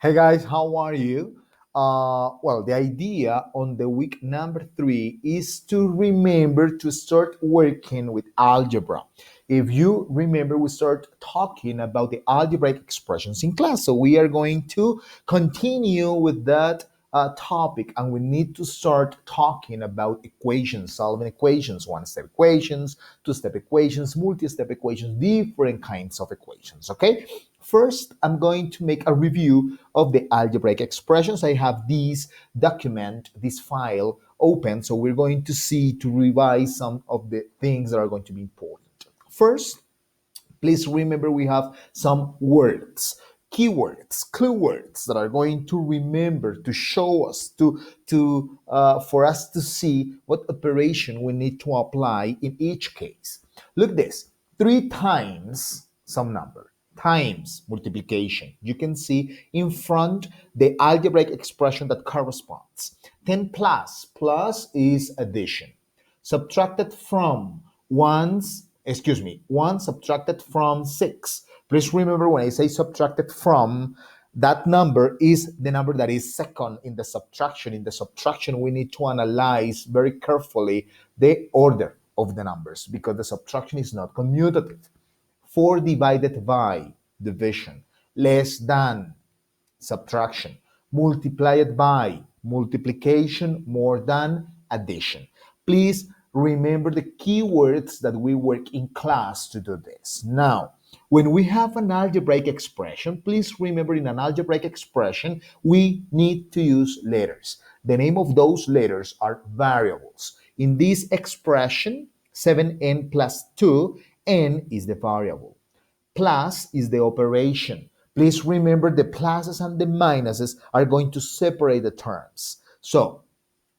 Hey guys, how are you? Well, the idea on the week number 3 is to remember to start working with algebra. If you remember, we start talking about the algebraic expressions in class. So we are going to continue with that topic, and we need to start talking about equations, solving equations, one-step equations, two-step equations, multi-step equations, different kinds of equations. Okay. First, I'm going to make a review of the algebraic expressions. I have this file open, so we're going to see to revise some of the things that are going to be important. First, please remember we have some words, keywords, clue words that are going to remember to show us for us to see what operation we need to apply in each case. Look this, 3 times some number times multiplication. You can see in front the algebraic expression that corresponds. 10 plus is addition. Subtracted from one subtracted from 6. Please remember when I say subtracted from, that number is the number that is second in the subtraction. In the subtraction, we need to analyze very carefully the order of the numbers because the subtraction is not commutative. 4 divided by, division, less than, subtraction, multiplied by, multiplication, more than, addition. Please remember the keywords that we work in class to do this. Now, when we have an algebraic expression, please remember in an algebraic expression, we need to use letters. The name of those letters are variables. In this expression, 7n plus 2, n is the variable. Plus is the operation. Please remember the pluses and the minuses are going to separate the terms. So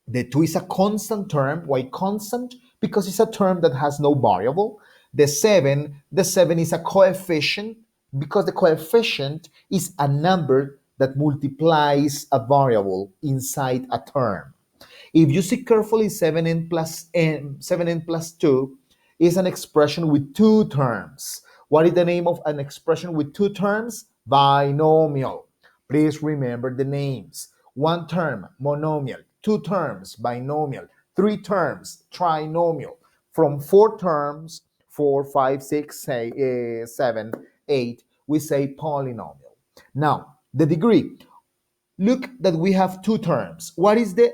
the 2 is a constant term. Why constant? Because it's a term that has no variable. The 7 is a coefficient because the coefficient is a number that multiplies a variable inside a term. If you see carefully, 7n plus 2 is an expression with 2 terms. What is the name of an expression with 2 terms? Binomial. Please remember the names. 1 term, monomial. 2 terms, binomial. 3 terms, trinomial. From 4 terms, 4, 5, 6, 7, 8, we say polynomial. Now, the degree. Look that we have 2 terms. What is the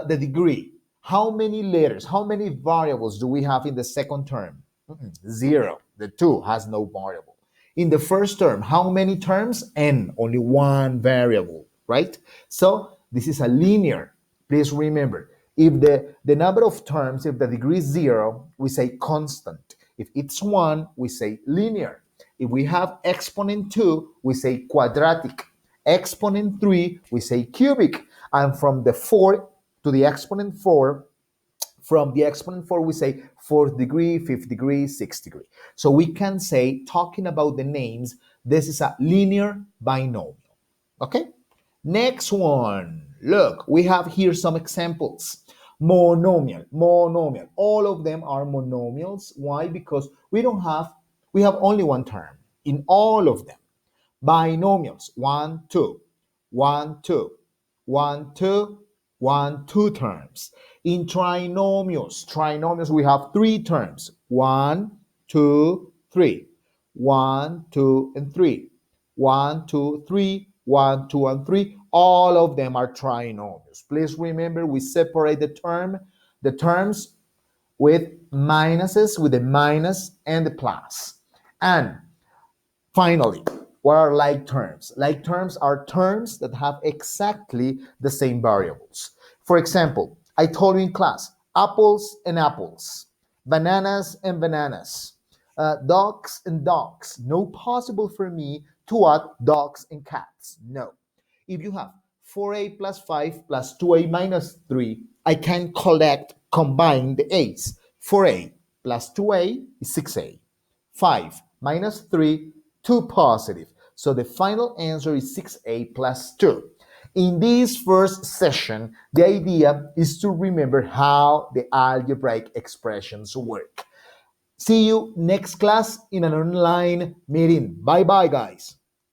degree? How many letters, how many variables do we have in the second term? 0. The 2 has no variable. In the first term, how many terms? N, only 1 variable, right? So this is a linear. Please remember, if the number of terms, if the degree is 0, we say constant. If it's 1, we say linear. If we have exponent 2, we say quadratic. Exponent 3, we say cubic. And from the 4 to the exponent 4, from the exponent 4, we say 4th degree, 5th degree, 6th degree. So we can say, talking about the names, this is a linear binomial. Okay? Next one. Look, we have here some examples. Monomial. All of them are monomials. Why? Because we have only 1 term in all of them. Binomials, 1, 2, 1, 2, 1, 2, 1, 2 terms. In trinomials, we have 3 terms. 1, 2, 3. 1, 2, and 3. 1, 2, 3. 1, 2, and 3. All of them are trinomials. Please remember we separate the terms with minuses, with the minus and the plus. And finally, what are like terms? Like terms are terms that have exactly the same variables. For example, I told you in class, apples and apples, bananas and bananas, dogs and dogs. No possible for me to add dogs and cats. No. If you have 4a plus 5 plus 2a minus 3, I can combine the a's. 4a plus 2a is 6a. 5 minus 3, 2 positive. So the final answer is 6a plus 2. In this first session, the idea is to remember how the algebraic expressions work. See you next class in an online meeting. Bye-bye, guys.